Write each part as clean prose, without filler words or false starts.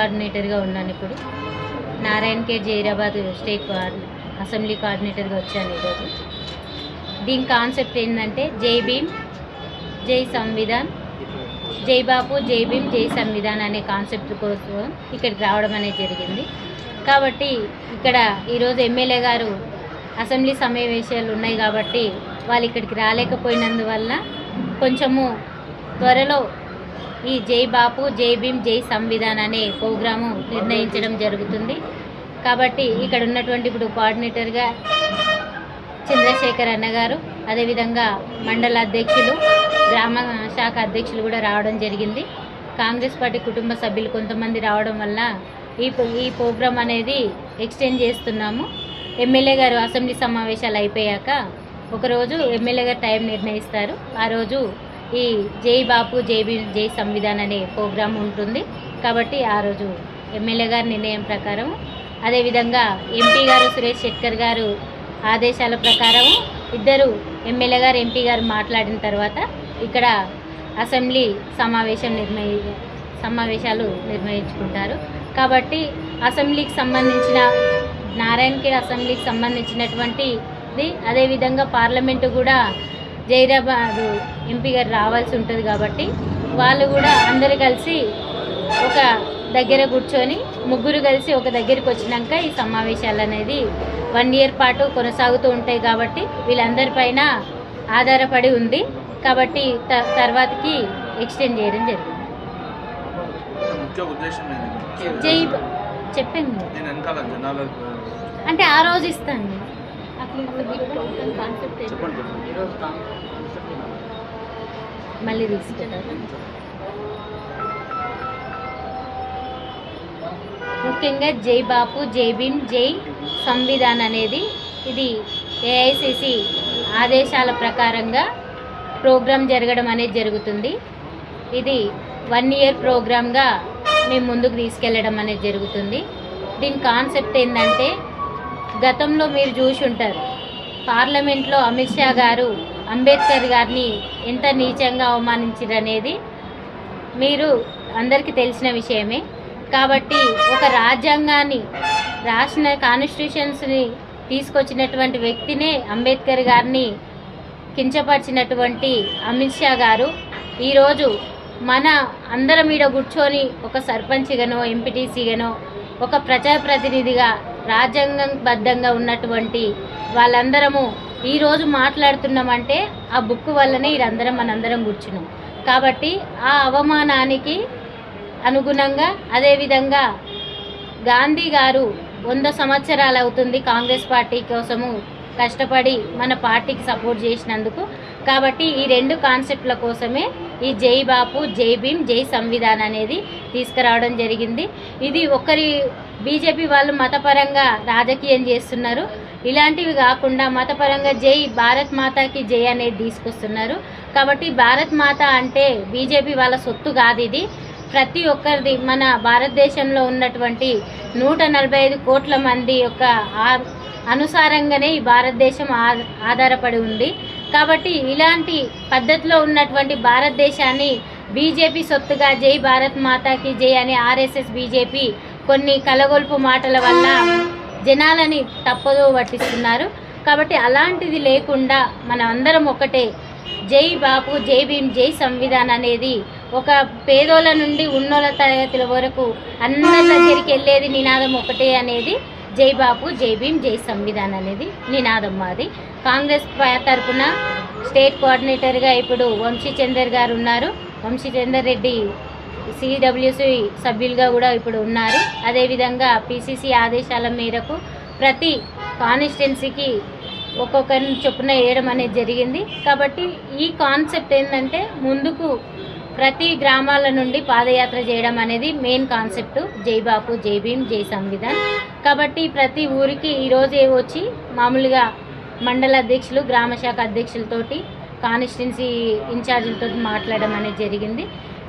కోఆర్డినేటర్గా ఉన్నాను. ఇప్పుడు Narayankhed Zaheerabad state assembly కోఆర్డినేటర్గా వచ్చాను ఈరోజు. దీని కాన్సెప్ట్ ఏంటంటే జై భీమ్ జై సంవిధాన్, జై బాపు జై భీమ్ జై సంవిధాన్ అనే కాన్సెప్ట్ కోసం ఇక్కడికి రావడం అనేది జరిగింది. కాబట్టి ఇక్కడ ఈరోజు ఎమ్మెల్యే గారు అసెంబ్లీ సమావేశాలు ఉన్నాయి కాబట్టి వాళ్ళు ఇక్కడికి రాలేకపోయినందువల్ల కొంచెము త్వరలో ఈ జై బాపు జై భీమ్ జై సంవిధాన్ అనే ప్రోగ్రాము నిర్ణయించడం జరుగుతుంది. కాబట్టి ఇక్కడ ఉన్నటువంటి ఇప్పుడు కోఆర్డినేటర్గా చంద్రశేఖర్ అన్నగారు, అదేవిధంగా మండల అధ్యక్షులు, గ్రామ శాఖ అధ్యక్షులు కూడా రావడం జరిగింది. కాంగ్రెస్ పార్టీ కుటుంబ సభ్యులు కొంతమంది రావడం వల్ల ఈ ప్రోగ్రాం అనేది ఎక్స్టెండ్ చేస్తున్నాము. ఎమ్మెల్యే గారు అసెంబ్లీ సమావేశాలు అయిపోయాక ఒకరోజు ఎమ్మెల్యే గారు టైం నిర్ణయిస్తారు. ఆ రోజు ఈ జై బాపు జై భీమ్ జై సంవిధాన్ అనే ప్రోగ్రాం ఉంటుంది. కాబట్టి ఆ రోజు ఎమ్మెల్యే గారి నిర్ణయం ప్రకారం, అదేవిధంగా ఎంపీ గారు సురేష్ షెట్కర్ గారు ఆదేశాల ప్రకారం ఇద్దరు ఎమ్మెల్యే గారు ఎంపీ గారు మాట్లాడిన తర్వాత ఇక్కడ అసెంబ్లీ సమావేశాలు నిర్వహించుకుంటారు. కాబట్టి అసెంబ్లీకి సంబంధించిన నారాయణఖేడ్ అసెంబ్లీకి సంబంధించినటువంటిది, అదేవిధంగా పార్లమెంటు కూడా జైరాబాద్ ఎంపీ గారు రావాల్సి ఉంటుంది. కాబట్టి వాళ్ళు కూడా అందరు కలిసి ఒక దగ్గర కూర్చొని ముగ్గురు కలిసి ఒక దగ్గరికి వచ్చినాక ఈ సమావేశాలు అనేది 1 year పాటు కొనసాగుతూ ఉంటాయి. కాబట్టి వీళ్ళందరిపైన ఆధారపడి ఉంది. కాబట్టి తర్వాతకి ఎక్స్టెండ్ చేయడం జరిగింది. జై చెప్పింది అంటే ఆ రోజు ఇస్తాను. మళ్ళీ తీసుకుంటారు. ముఖ్యంగా జై బాపు జై భీమ్ జై సంవిధాన్ అనేది ఇది ఏఐసిసి ఆదేశాల ప్రకారంగా ప్రోగ్రాం జరగడం అనేది జరుగుతుంది. ఇది 1 year ప్రోగ్రామ్గా మేము ముందుకు తీసుకెళ్ళడం అనేది జరుగుతుంది. దీని కాన్సెప్ట్ ఏంటంటే, గతంలో మీరు చూసి ఉంటారు, పార్లమెంట్లో అమిత్ షా గారు అంబేద్కర్ గారిని ఎంత నీచంగా అవమానించారనేది మీరు అందరికీ తెలిసిన విషయమే. కాబట్టి ఒక రాజ్యాంగాన్ని రాసిన కాన్స్టిట్యూషన్స్ని తీసుకొచ్చినటువంటి వ్యక్తినే అంబేద్కర్ గారిని కించపరిచినటువంటి అమిత్ షా గారు ఈరోజు మన అందరం ఈడ కూర్చొని ఒక సర్పంచ్గానో ఎంపీటీసీగానో ఒక ప్రజాప్రతినిధిగా రాజ్యాంగబద్ధంగా ఉన్నటువంటి వాళ్ళందరము ఈరోజు మాట్లాడుతున్నామంటే ఆ బుక్ వల్లనే మనందరం కూర్చున్నాం. కాబట్టి ఆ అవమానానికి అనుగుణంగా, అదేవిధంగా గాంధీ గారు 100 సంవత్సరాలు అవుతుంది కాంగ్రెస్ పార్టీ కోసము కష్టపడి మన పార్టీకి సపోర్ట్ చేసినందుకు. కాబట్టి ఈ 2 కాన్సెప్ట్ల కోసమే ఈ జై బాపు జై భీమ్ జై సంవిధాన్ అనేది తీసుకురావడం జరిగింది. ఇది బీజేపీ వాళ్ళు మతపరంగా రాజకీయం చేస్తున్నారు. ఇలాంటివి కాకుండా మతపరంగా జై భారత్ మాతాకి జై అనేది తీసుకొస్తున్నారు. కాబట్టి భారత్ మాత అంటే బీజేపీ వాళ్ళ సొత్తు కాదు. ఇది ప్రతి ఒక్కరిది, మన భారతదేశంలో ఉన్నటువంటి 145 కోట్ల మంది యొక్క అనుసారంగానే ఈ భారతదేశం ఆధారపడి ఉంది. కాబట్టి ఇలాంటి పద్ధతిలో ఉన్నటువంటి భారతదేశాన్ని బీజేపీ సొత్తుగా జై భారత్ మాతాకి జై అని ఆర్ఎస్ఎస్ బీజేపీ కొన్ని కలగొల్పు మాటల వల్ల జనాలని తప్పుదో పట్టిస్తున్నారు. కాబట్టి అలాంటిది లేకుండా మనం అందరం ఒకటే, జై బాపు జై భీమ్ జై సంవిధాన్ అనేది ఒక పేదోళ్ళ నుండి ఉన్నోళ్ళ తరగతుల వరకు అందరి దగ్గరికి వెళ్ళేది నినాదం ఒకటే అనేది జై బాపు జై భీమ్ జై సంవిధాన్ అనేది నినాదం మాది. కాంగ్రెస్ తరఫున స్టేట్ కోఆర్డినేటర్గా ఇప్పుడు వంశీచందర్ గారు ఉన్నారు. వంశీచందర్ రెడ్డి సిడబ్ల్యూసి సభ్యులుగా కూడా ఇప్పుడు ఉన్నారు. అదేవిధంగా పిసిసి ఆదేశాల మేరకు ప్రతి కాన్స్టిట్యున్సీకి ఒక్కొక్కరిని చొప్పున వేయడం అనేది జరిగింది. కాబట్టి ఈ కాన్సెప్ట్ ఏంటంటే, ముందుకు ప్రతి గ్రామాల నుండి పాదయాత్ర చేయడం అనేది మెయిన్ కాన్సెప్ట్ జై బాపు జై భీమ్ జై సంవిధాన్. కాబట్టి ప్రతి ఊరికి ఈరోజే వచ్చి మామూలుగా మండల అధ్యక్షులు, గ్రామ శాఖ అధ్యక్షులతోటి, కాన్స్టిట్యున్సీ ఇన్ఛార్జీలతో మాట్లాడడం అనేది జరిగింది.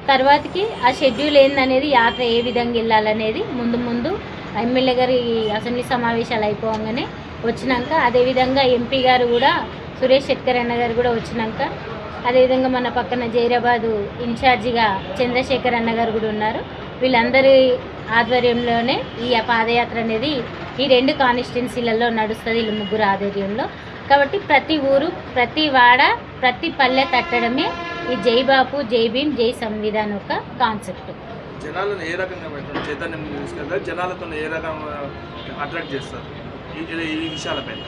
తర్వాతకి ఆ షెడ్యూల్ ఏందనేది, యాత్ర ఏ విధంగా వెళ్ళాలనేది ముందు ఎమ్మెల్యే గారు ఈ అసెంబ్లీ సమావేశాలు అయిపోగానే వచ్చినాక, అదేవిధంగా ఎంపీ గారు కూడా సురేష్ షెట్కర్ అన్న గారు కూడా వచ్చినాక, అదేవిధంగా మన పక్కన జైరాబాదు ఇన్ఛార్జిగా చంద్రశేఖర్ అన్న గారు కూడా ఉన్నారు. వీళ్ళందరి ఆధ్వర్యంలోనే ఈ పాదయాత్ర అనేది ఈ 2 కాన్స్టిట్యున్సీలలో నడుస్తుంది, వీళ్ళు ముగ్గురు ఆధ్వర్యంలో. కాబట్టి ప్రతి ఊరు, ప్రతి వాడ, ప్రతి పల్లె తట్టడమే ఈ జై బాపు, జై భీమ్, జై సంవిధాన్ ఒక కాన్సెప్ట్. జనాలను ఏ రకంగా చైతన్యం తీసుకెళ్తారు, జనాలతో ఏ రకంగా అట్రాక్ట్ చేస్తారు ఈ విషయాలపైన?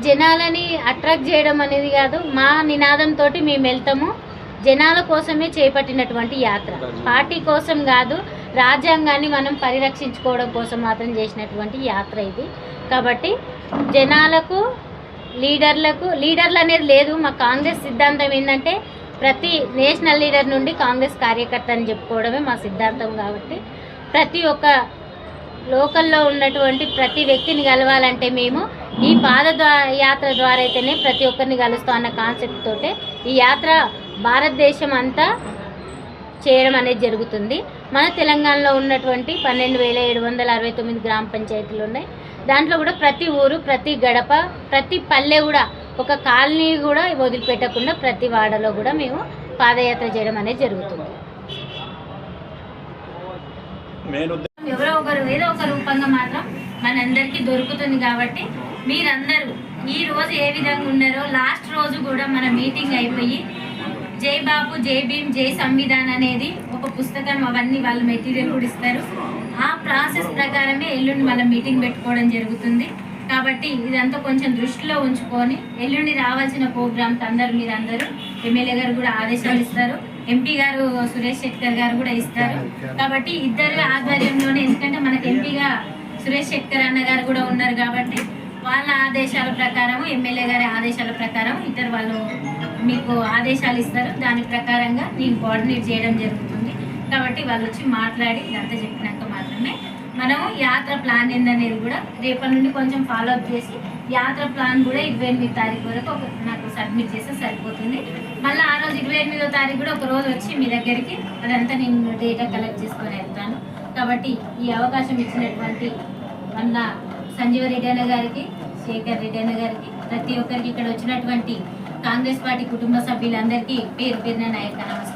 జనాలని అట్రాక్ట్ చేయడం అనేది కాదు, మా నినాదంతో మేము వెళ్తాము. జనాల కోసమే చేపట్టినటువంటి యాత్ర, పార్టీ కోసం కాదు, రాజ్యాంగాన్ని మనం పరిరక్షించుకోవడం కోసం మాత్రం చేసినటువంటి యాత్ర ఇది. కాబట్టి జనాలకు, లీడర్లు అనేది లేదు. మా కాంగ్రెస్ సిద్ధాంతం ఏంటంటే ప్రతి నేషనల్ లీడర్ నుండి కాంగ్రెస్ కార్యకర్త అని చెప్పుకోవడమే మా సిద్ధాంతం. కాబట్టి ప్రతి ఒక్క లోకల్లో ఉన్నటువంటి ప్రతి వ్యక్తిని కలవాలంటే మేము ఈ యాత్ర ద్వారా అయితేనే ప్రతి ఒక్కరిని కలుస్తాం అన్న కాన్సెప్ట్ తోటే ఈ యాత్ర భారతదేశం అంతా చేయడం అనేది జరుగుతుంది. మన తెలంగాణలో ఉన్నటువంటి 12,769 గ్రామ పంచాయతీలు ఉన్నాయి. దాంట్లో కూడా ప్రతి ఊరు, ప్రతి గడప, ప్రతి పల్లె కూడా, ఒక కాలనీ కూడా వదిలిపెట్టకుండా ప్రతి వాడలో కూడా మేము పాదయాత్ర చేయడం అనేది జరుగుతుంది. ఎవరో ఒకరు ఏదో ఒక రూపంగా మాత్రం మనందరికీ దొరుకుతుంది. కాబట్టి మీరందరూ ఈ రోజు ఏ విధంగా ఉన్నారో లాస్ట్ రోజు కూడా మన మీటింగ్ అయిపోయి జై బాపు, జై భీమ్, జై సంవిధాన్ అనేది ఒక పుస్తకం, అవన్నీ వాళ్ళు మెటీరియల్ కూడా ఇస్తారు. ఆ ప్రాసెస్ ప్రకారమే ఎల్లుండి మన మీటింగ్ పెట్టుకోవడం జరుగుతుంది. కాబట్టి ఇదంతా కొంచెం దృష్టిలో ఉంచుకొని ఎల్లుండి రావాల్సిన ప్రోగ్రామ్కి మీరందరూ ఎమ్మెల్యే గారు కూడా ఆదేశాలు ఇస్తారు, ఎంపీ గారు సురేష్ శెట్కర్ గారు కూడా ఇస్తారు. కాబట్టి ఇద్దరు ఆధ్వర్యంలోనే, ఎందుకంటే మనకు ఎంపీగా సురేష్ శెట్కర్ అన్న గారు కూడా ఉన్నారు. కాబట్టి వాళ్ళ ఆదేశాల ప్రకారం, ఎమ్మెల్యే గారి ఆదేశాల ప్రకారం ఇద్దరు వాళ్ళు మీకు ఆదేశాలు ఇస్తారు. దాని ప్రకారంగా నేను కోఆర్డినేట్ చేయడం జరుగుతుంది. కాబట్టి వాళ్ళు వచ్చి మాట్లాడి ఇదంతా చెప్పినాక మాత్రమే మనము యాత్ర ప్లాన్ ఏందనేది కూడా రేపటి నుండి కొంచెం ఫాలో అప్ చేసి యాత్ర ప్లాన్ కూడా 28వ తారీఖు వరకు నాకు సబ్మిట్ చేస్తే సరిపోతుంది. మళ్ళీ ఆ రోజు 28వ తారీఖు కూడా ఒక రోజు వచ్చి మీ దగ్గరికి అదంతా నేను డేటా కలెక్ట్ చేసుకొని వెళ్తాను. కాబట్టి ఈ అవకాశం ఇచ్చినటువంటి అన్న సంజీవ రెడ్డి అన్న గారికి, శేఖర్ రెడ్డి అన్న గారికి, ప్రతి ఒక్కరికి ఇక్కడ వచ్చినటువంటి కాంగ్రెస్ పార్టీ కుటుంబ సభ్యులందరికీ పేరు పేరున నాయక నమస్కారం.